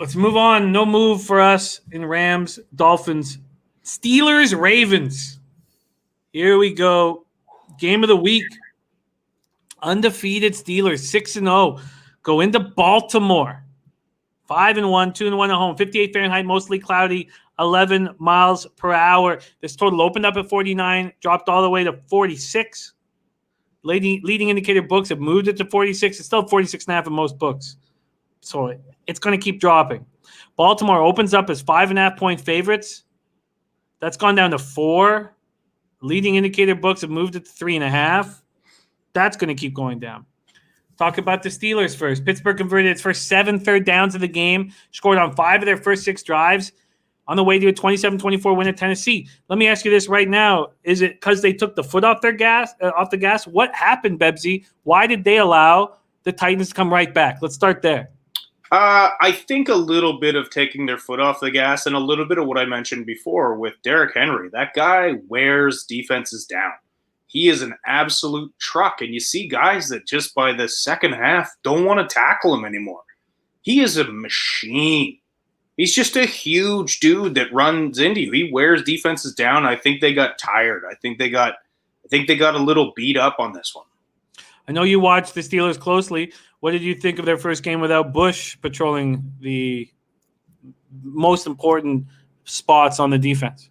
Let's move on. No move for us in Rams, Dolphins, Steelers, Ravens. Here we go. Game of the week. Undefeated Steelers, 6-0, go into Baltimore. 5-1, 2-1 at home. 58 Fahrenheit, mostly cloudy, 11 miles per hour. This total opened up at 49, dropped all the way to 46. Leading indicator books have moved it to 46. It's still 46.5 in most books. So it's going to keep dropping. Baltimore opens up as 5.5-point favorites. That's gone down to 4. Leading indicator books have moved it to 3.5. That's going to keep going down. Talk about the Steelers first. Pittsburgh converted its first 7 third downs of the game, scored on 5 of their first 6 drives, on the way to a 27-24 win at Tennessee. Let me ask you this right now. Is it because they took the foot off the gas? What happened, Bebsy? Why did they allow the Titans to come right back? Let's start there. I think a little bit of taking their foot off the gas and a little bit of what I mentioned before with Derrick Henry. That guy wears defenses down. He is an absolute truck, and you see guys that just by the second half don't want to tackle him anymore. He is a machine. He's just a huge dude that runs into you. He wears defenses down. I think they got tired. I think they got a little beat up on this one. I know you watched the Steelers closely. What did you think of their first game without Bush patrolling the most important spots on the defense?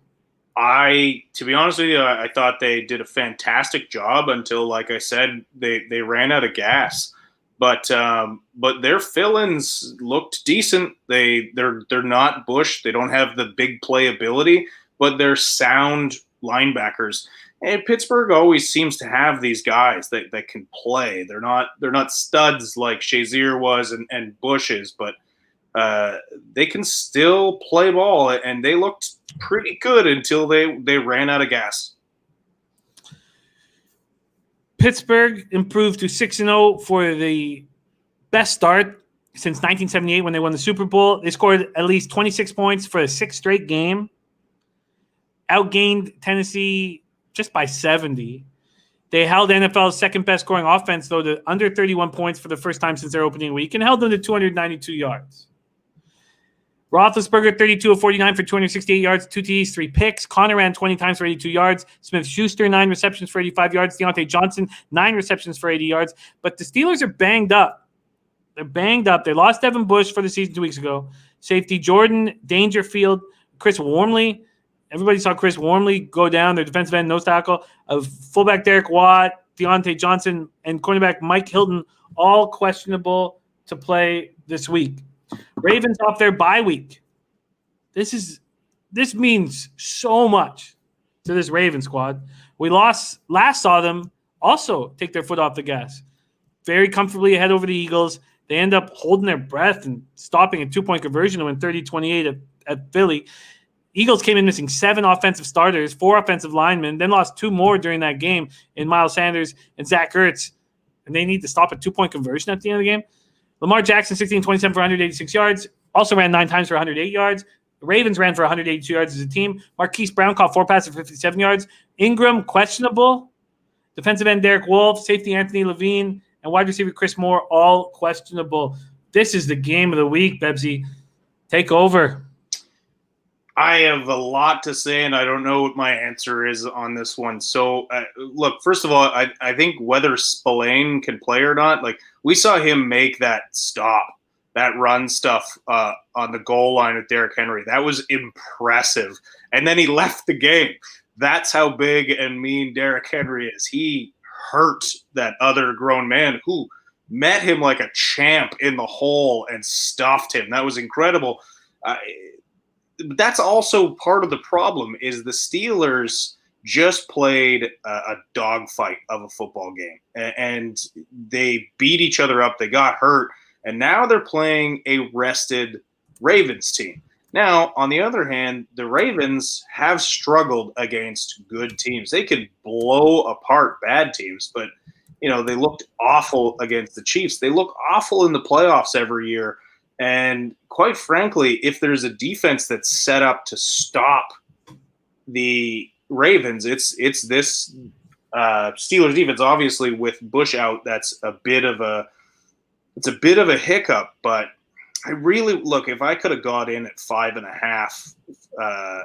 To be honest with you, I thought they did a fantastic job until, like I said, they ran out of gas. But their fill-ins looked decent. They're not Bush. They don't have the big playability, but they're sound linebackers. And Pittsburgh always seems to have these guys that can play. They're not studs like Shazier was and Bush is, but they can still play ball, and they looked pretty good until they ran out of gas. Pittsburgh improved to 6-0 for the best start since 1978 when they won the Super Bowl. They scored at least 26 points for a 6th straight game. Outgained Tennessee just by 70. They held NFL's second best scoring offense, though, to under 31 points for the first time since their opening week, and held them to 292 yards. Roethlisberger, 32 of 49 for 268 yards, 2 TDs, 3 picks. Connor ran 20 times for 82 yards. Smith-Schuster, 9 receptions for 85 yards. Deontay Johnson, 9 receptions for 80 yards. But the Steelers are banged up. They're banged up. They lost Devin Bush for the season 2 weeks ago. Safety Jordan Dangerfield, Chris Wormley. Everybody saw Chris Wormley go down, their defensive end, nose tackle. Fullback Derek Watt, Deontay Johnson, and cornerback Mike Hilton, all questionable to play this week. Ravens off their bye week. This means so much to this Raven squad. We last saw them also take their foot off the gas. Very comfortably ahead over the Eagles. They end up holding their breath and stopping a 2-point conversion to win 30-28 at Philly. Eagles came in missing 7 offensive starters, 4 offensive linemen, then lost 2 more during that game in Miles Sanders and Zach Ertz, and they need to stop a 2-point conversion at the end of the game. Lamar Jackson, 16-27 for 186 yards, also ran 9 times for 108 yards. The Ravens ran for 182 yards as a team. Marquise Brown caught 4 passes for 57 yards. Ingram, questionable. Defensive end Derek Wolfe, safety Anthony Levine, and wide receiver Chris Moore, all questionable. This is the game of the week, Bebsy. Take over. I have a lot to say, and I don't know what my answer is on this one. So, look, first of all, I think whether Spillane can play or not, like we saw him make that stop, that run stuff on the goal line with Derrick Henry. That was impressive. And then he left the game. That's how big and mean Derrick Henry is. He hurt that other grown man who met him like a champ in the hole and stuffed him. That was incredible. That's also part of the problem is the Steelers just played a dogfight of a football game, and they beat each other up. They got hurt, and now they're playing a rested Ravens team. Now, on the other hand, the Ravens have struggled against good teams. They could blow apart bad teams, but they looked awful against the Chiefs. They look awful in the playoffs every year. And quite frankly, if there's a defense that's set up to stop the Ravens, it's this Steelers defense. Obviously, with Bush out, that's a bit of a hiccup. But I really look, if I could have got in at 5.5,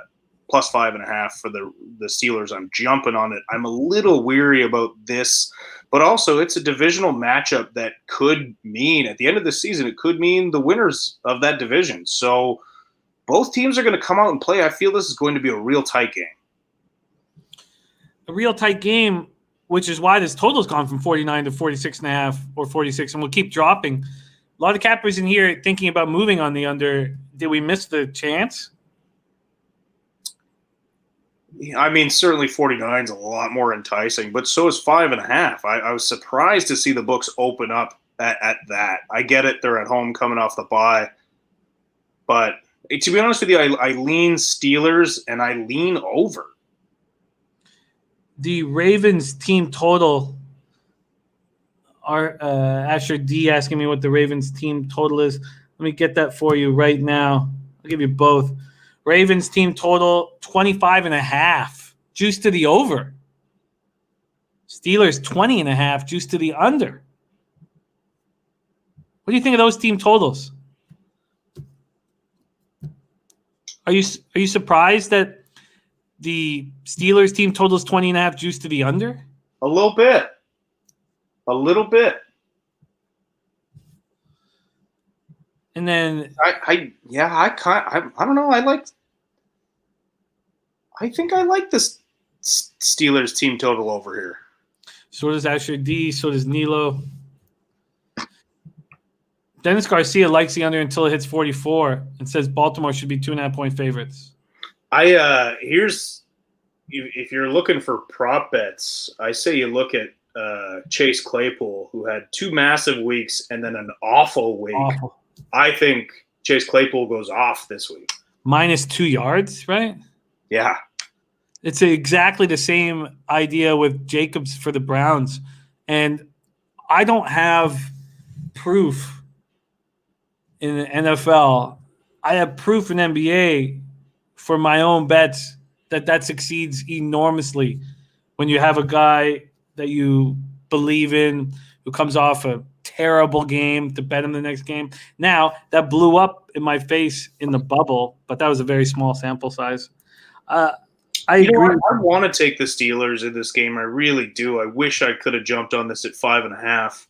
plus 5.5 for the Steelers, I'm jumping on it. I'm a little weary about this, but also it's a divisional matchup that could mean at the end of the season, it could mean the winners of that division. So both teams are going to come out and play. I feel this is going to be a real tight game. A real tight game, which is why this total's gone from 49 to 46.5 or 46, and will keep dropping. A lot of cappers in here thinking about moving on the under. Did we miss the chance? I mean, certainly 49 is a lot more enticing, but so is 5.5. I was surprised to see the books open up at that. I get it. They're at home coming off the bye. But to be honest with you, I lean Steelers and I lean over. The Ravens team total. Asher D asking me what the Ravens team total is. Let me get that for you right now. I'll give you both. Ravens team total 25.5, juice to the over. Steelers 20.5, juice to the under. What do you think of those team totals? Are you surprised that the Steelers team total is 20.5, juice to the under? A little bit. A little bit. And then I don't know. I think I like this Steelers team total over here. So does Asher D. So does Nilo. Dennis Garcia likes the under until it hits 44 and says Baltimore should be 2.5-point favorites. Here's if you're looking for prop bets, I say you look at Chase Claypool, who had 2 massive weeks and then an awful week. Awful. I think Chase Claypool goes off this week. Minus 2 yards, right? Yeah. It's exactly the same idea with Jacobs for the Browns. And I don't have proof in the NFL. I have proof in NBA for my own bets that succeeds enormously when you have a guy that you believe in who comes off a terrible game to bet him the next game. Now, that blew up in my face in the bubble, but that was a very small sample size. I agree. I want to take the Steelers in this game. I really do. I wish I could have jumped on this at 5.5.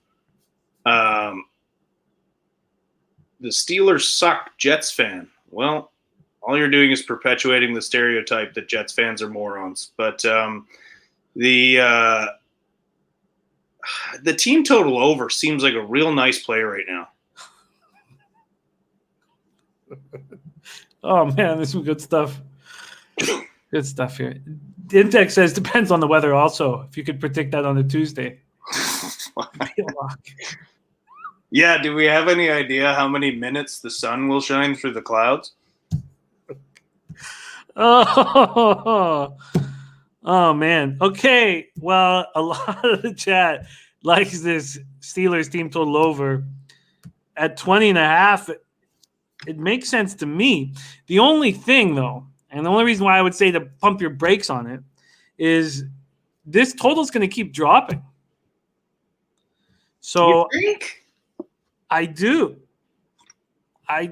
The Steelers suck, Jets fan. Well, all you're doing is perpetuating the stereotype that Jets fans are morons. But the team total over seems like a real nice play right now. Oh, man, there's some good stuff. Good stuff here. Intex says depends on the weather also. If you could predict that on a Tuesday. Yeah, do we have any idea how many minutes the sun will shine through the clouds? Oh, man. Okay, well, a lot of the chat likes this Steelers team total over. At 20.5, it makes sense to me. The only thing, though, and the only reason why I would say to pump your brakes on it is this total is going to keep dropping. So you think? I do. I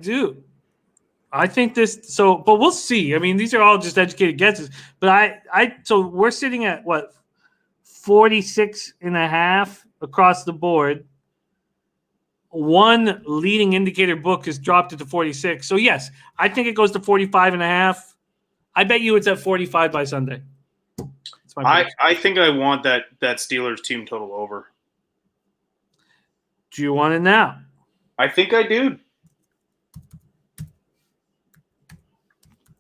think this. So, but we'll see. I mean, these are all just educated guesses. But so we're sitting at what 46.5 across the board. One leading indicator book has dropped it to 46. So yes, I think it goes to 45.5. I bet you it's at 45 by Sunday. I think I want that Steelers team total over. Do you want it now? I think I do.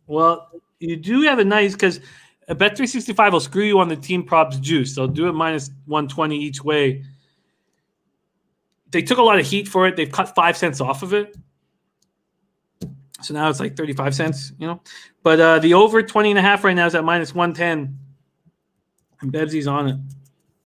Well, you do have a nice because Bet365 will screw you on the team props juice. They'll do it minus 120 each way. They took a lot of heat for it. They've cut 5 cents off of it. So now it's like 35 cents, But the over 20.5 right now is at minus 110. And Bebsy's on it.